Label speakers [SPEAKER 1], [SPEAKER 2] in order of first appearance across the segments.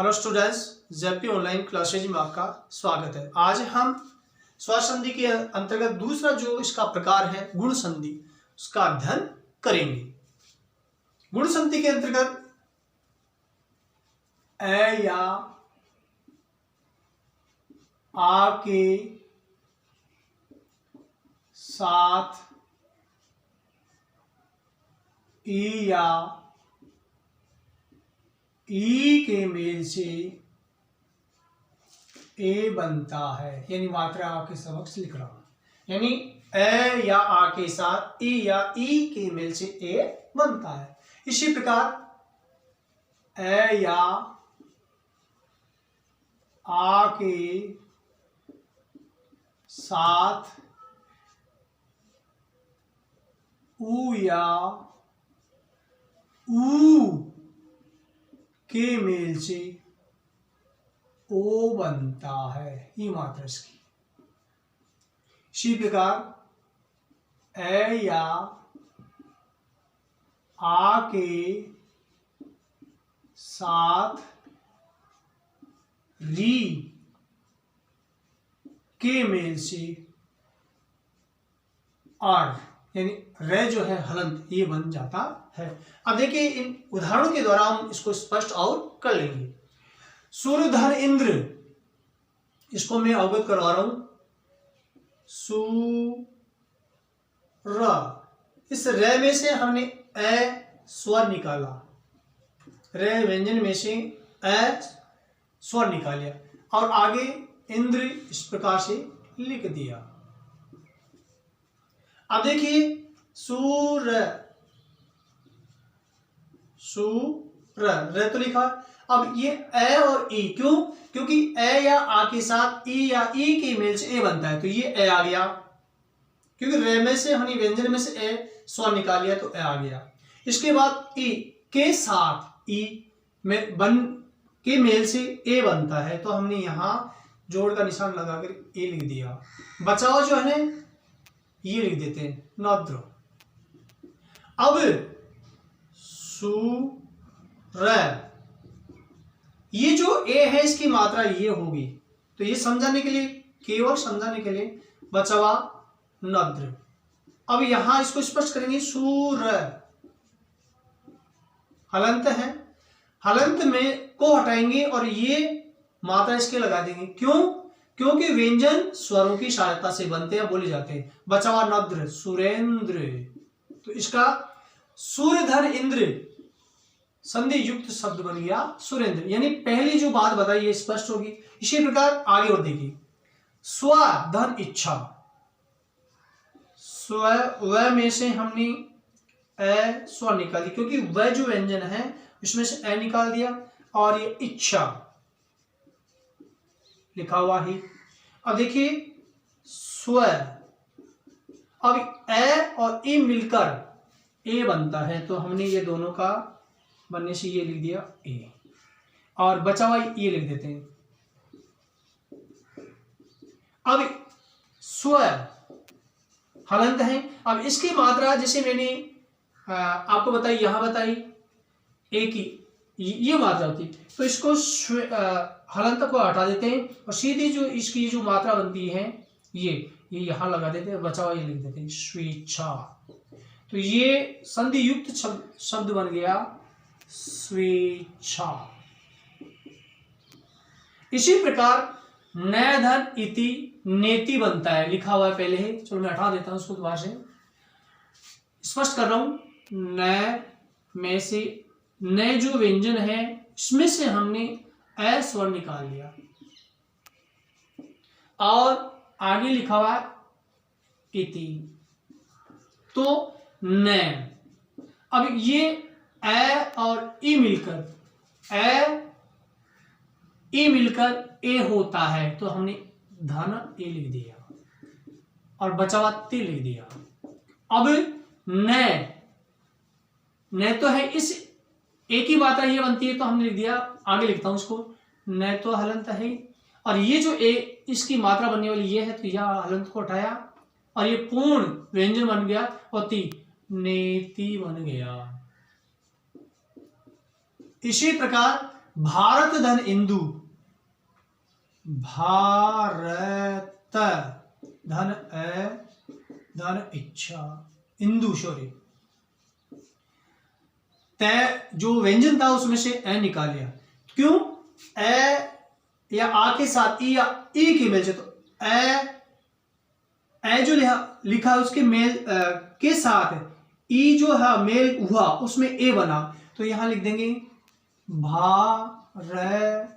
[SPEAKER 1] Hello students, JP online classes में आपका स्वागत है। आज हम स्वर संधि के अंतर्गत दूसरा जो इसका प्रकार है गुण संधि, उसका अध्ययन करेंगे। गुण संधि के अंतर्गत ए या आ के साथ ई या ई के मेल से ए बनता है, यानी मात्रा आपके समक्ष लिख रहा हूं। यानी ए या आ के साथ ई या ई के मेल से ए बनता है। इसी प्रकार ए या आ के साथ ऊ या ऊ के मेल से ओ बनता है, ये मात्रा इसकी। इसी प्रकार ए या आ के साथ री के मेल से आर, यानी रे जो है हलंत, ये बन जाता है। अब देखिए इन उदाहरणों के द्वारा हम इसको स्पष्ट और कर लेंगे। सूर्यधर इंद्र, इसको मैं अवगत करवा रहा हूं। सूर, इस रे में से हमने ए स्वर निकाला, रे व्यंजन में से ए स्वर निकालिया और आगे इंद्र इस प्रकार से लिख दिया। अब देखिए सूर्य, रे तो लिखा। अब ये ए और ई, क्यों? क्योंकि ए या आ के साथ ई या ई के मेल से ए बनता है, तो ये ए आ गया। क्योंकि रे में से हमने व्यंजन में से ए स्वर निकाल लिया तो ए आ गया। इसके बाद ई के साथ ई में बन के मेल से ए बनता है, तो हमने यहां जोड़ का निशान लगाकर ए लिख दिया। बचाव जो है ना, ये लिख देते हैं नद्र। अब ये जो ए है इसकी मात्रा ये होगी, तो ये समझाने के लिए, केवल समझाने के लिए बचवा नद्र। अब यहां इसको स्पष्ट करेंगे। सूर्य हलंत है, हलंत में को हटाएंगे और ये मात्रा इसके लगा देंगे। क्यों? क्योंकि व्यंजन स्वरों की सहायता से बनते हैं, बोले जाते हैं। बचवा नद्र, सुरेंद्र, तो इसका सूर्यधर इंद्र संधि युक्त शब्द बन गया सुरेंद्र। यानी पहली जो बात बताई ये स्पष्ट होगी। इसी प्रकार आगे और देखिए। स्व धन इच्छा, स्व व में से हमने ए स्वर निकाली, क्योंकि वह जो व्यंजन है उसमें से ए निकाल दिया और ये इच्छा लिखा हुआ ही। अब देखिए स्व, अब ए और ई मिलकर ए बनता है, तो हमने ये दोनों का बनने से ये लिख दिया ए, और बचा हुआ ये लिख देते हैं। अब स्व हलंत है। अब इसकी मात्रा जैसे मैंने आपको बताई, यहां बताई ए की ये मात्रा होती, तो इसको हलंत को हटा देते हैं और सीधी जो इसकी जो मात्रा बनती है ये यहां लगा देते हैं, बचा हुआ ये लिख देते हैं स्वेच्छा। तो ये संधि युक्त शब्द बन गया स्वेच्छा। इसी प्रकार नय धन इति नेति बनता है, लिखा हुआ है पहले ही। चलो मैं हटा देता हूं उसको दोबारा से, स्पष्ट कर रहा हूं। नय में से नय जो व्यंजन है इसमें से हमने ए स्वर निकाल लिया और आगे लिखा हुआ इति, तो न। अब ये ए और ई मिलकर ए होता है, तो हमने धन ए लिख दिया और बचावा ते लिख दिया। अब न तो है, इस ए की मात्रा ये बनती है, तो हमने लिख दिया। आगे लिखता हूं उसको, न तो हलंत है और ये जो ए इसकी मात्रा बनने वाली ये है, तो यह हलंत को हटाया और ये पूर्ण व्यंजन बन गया और ती नेति बन गया। इसी प्रकार भारत धन इंदु, भारत धन धन इच्छा, इंदु सॉरी, तय जो व्यंजन था उसमें से ए निकाल लिया। क्यों? ए या आ के साथ ई या ई की मेल से, तो ए जो लिखा उसके मेल के साथ ई जो है मेल हुआ उसमें ए बना, तो यहां लिख देंगे भारत,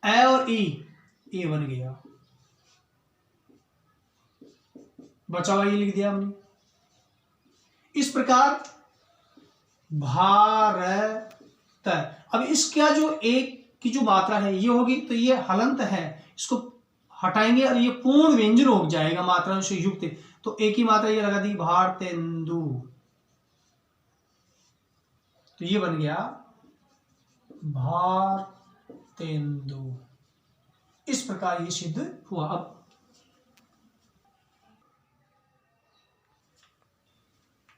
[SPEAKER 1] ए और ई बन गया, बचा हुआ ये लिख दिया हमने। इस प्रकार भारत, अब इसका जो एक की जो मात्रा है ये होगी, तो ये हलंत है, इसको हटाएंगे और ये पूर्ण व्यंजन हो जाएगा मात्रा से युक्त, तो एक ही मात्रा ये लगा दी भारतेंदु, तो ये बन गया भारतेंदु। इस प्रकार ये सिद्ध हुआ।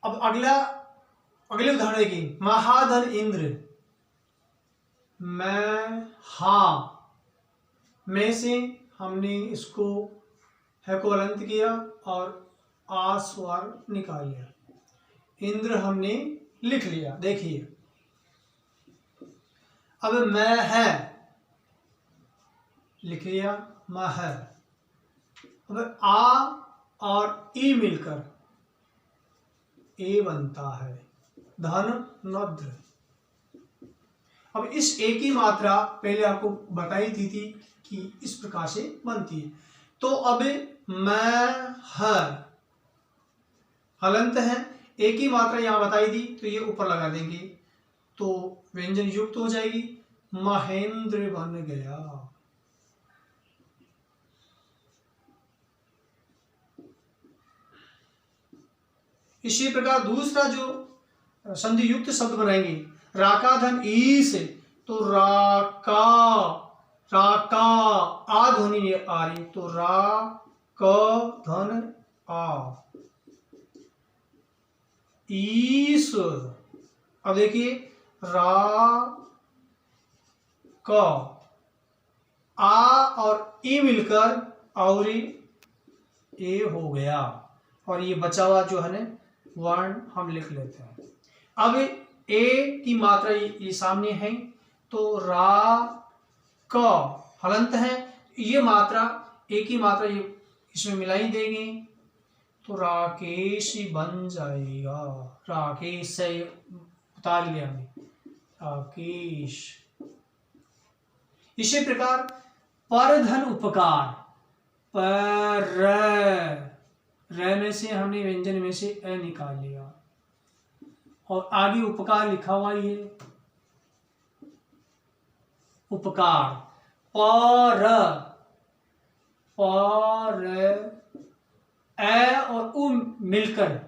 [SPEAKER 1] अब अगले उदाहरण देखिए, महाधन इंद्र, मैं हा में से हमने इसको है को हलंत किया और आ स्वर निकाल लिया, इंद्र हमने लिख लिया। देखिए अब मैं है लिख लिया, मैं है, अब आ और ई मिलकर ए बनता है, धन नद्र। अब इस ए की मात्रा पहले आपको बताई थी कि इस प्रकार से बनती है, तो अब मैं हर हलंत है, ए की मात्रा यहां बताई थी, तो ये ऊपर लगा देंगे, तो व्यंजन युक्त हो जाएगी, महेंद्र बन गया। इसी प्रकार दूसरा जो संधि युक्त शब्द बनाएंगे, राका धन ई से, तो राका, राका आ ध्वनि आ रही, तो रा क धन आ, ईश्वर। अब देखिए रा क आ और ई मिलकर और ए हो गया, और ये बचा हुआ जो है ना वर्ण हम लिख लेते हैं। अब ए की मात्रा ये सामने है, तो रा क हलंत है, ये मात्रा ए की मात्रा ये इसमें मिलाई देंगे, तो राकेश बन जाएगा, राकेश से उतार लिया हमने, राकेश। इसी प्रकार परधन उपकार, पर र में से हमने व्यंजन में से ए निकाल लिया, और आगे उपकार लिखा हुआ ये उपकार, पर ए और उ मिलकर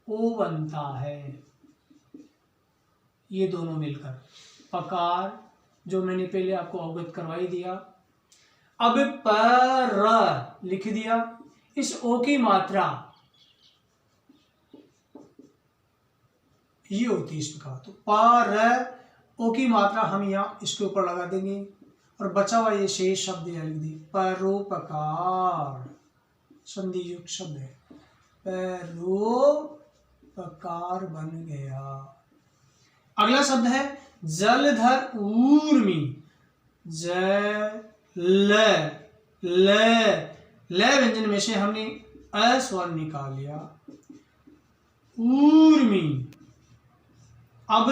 [SPEAKER 1] ओ बनता है, ये दोनों मिलकर पकार, जो मैंने पहले आपको अवगत करवाई दिया। अब पर लिख दिया, इस ओ की मात्रा ये होती है इस प्रकार, तो पर ओ की मात्रा हम यहाँ इसके ऊपर लगा देंगे, और बचा हुआ ये शेष शब्द यहाँ लिख दिए, परोपकार, संधि युक्त शब्द है, परोपकार बन गया। अगला शब्द है जलधर ऊर्मी, ल व्यंजन में से हमने अ स्वर निकाल लिया, ऊर्मी। अब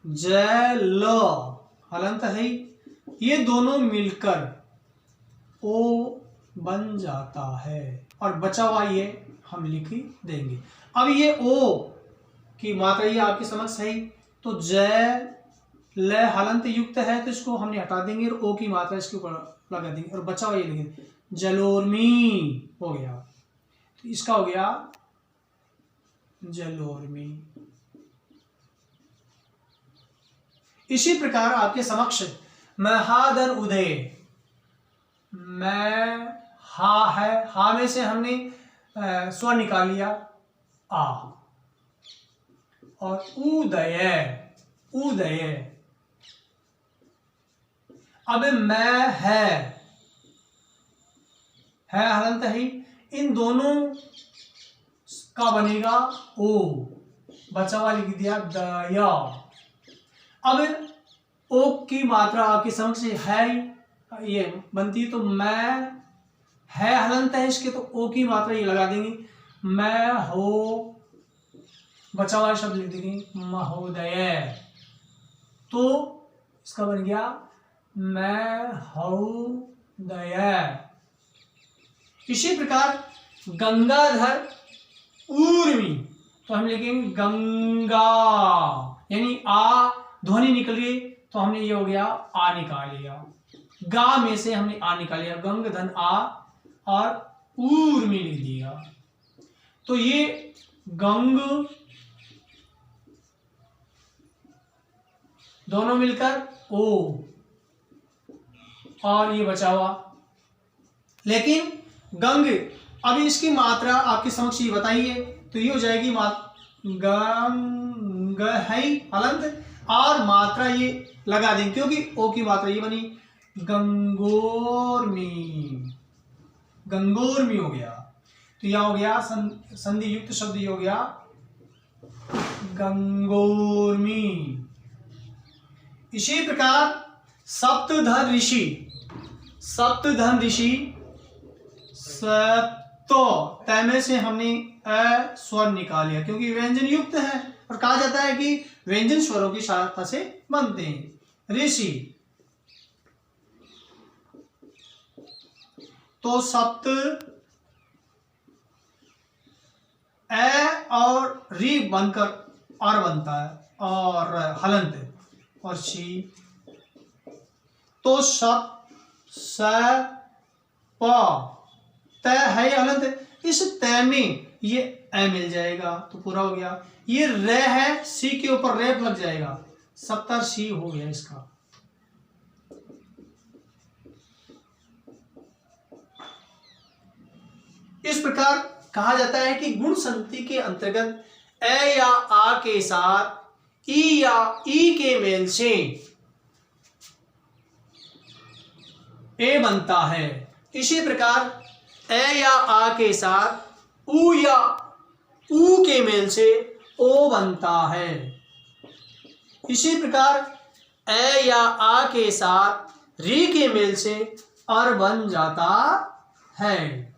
[SPEAKER 1] ल हलंत है, ये दोनों मिलकर ओ बन जाता है, और बचा हुआ ये हम लिख देंगे। अब ये ओ की मात्रा ये आपके समक्ष है, तो ल हलंत युक्त है, तो इसको हमने हटा देंगे और ओ की मात्रा इसके ऊपर लगा देंगे, और बचा हुआ ये लिखेंगे, जलोर्मी हो गया, तो इसका हो गया जलोर्मी। इसी प्रकार आपके समक्ष महाधन उदय, मैं हा है, हा में से हमने स्वर निकाल लिया आ, और उदय, उदय। अब मैं है हलंत है, इन दोनों का बनेगा ओ, बचा हुआ लिख दिया दया। अब ओ की मात्रा आपके समक्ष है ये बनती, तो मैं है हलंत है इसके, तो ओ की मात्रा ये लगा देंगे, मैं हो, बचा हुआ शब्द लिख देंगे महोदय। तो इसका बन गया मैं हौदय। इसी प्रकार गंगाधर ऊर्मी, तो हम लिखेंगे गंगा, यानी आ ध्वनि निकल गई, तो हमने ये हो गया आ निकाल लिया, गा में से हमने आ निकाल लिया, गंग धन आ और ऊर्मी लिख दिया। तो ये गंग दोनों मिलकर ओ, और ये बचा हुआ, लेकिन गंग, अभी इसकी मात्रा आपके समक्ष ये बताइए, तो ये हो जाएगी गंग है हलंत, और मात्रा ये लगा देंगे क्योंकि ओ की मात्रा ये बनी गंगोर्मी, गंगोर्मी हो गया। तो यह हो गया संधि युक्त शब्द, ये हो गया गंगोर्मी। इसी प्रकार सप्तधन ऋषि, सप्तधन ऋषि सप्तो, तय में से हमने अ स्वर निकाल लिया क्योंकि व्यंजन युक्त है, और कहा जाता है कि व्यंजन स्वरों की सहायता से बनते हैं। ऋषि, तो सप्त अ और री बनकर और बनता है, और हलंत, और शी, तो सप स प, तय है हलंत, इस तय में ये ए मिल जाएगा तो पूरा हो गया। ये रे है, सी के ऊपर रेप लग जाएगा, सप्तर्षि हो गया इसका। इस प्रकार कहा जाता है कि गुण संगति के अंतर्गत ए या आ के साथ ई या ई के मेल से ए बनता है। इसी प्रकार ए या आ के साथ ऊ या ऊ के मेल से ओ बनता है। इसी प्रकार ए या आ के साथ री के मेल से अर बन जाता है।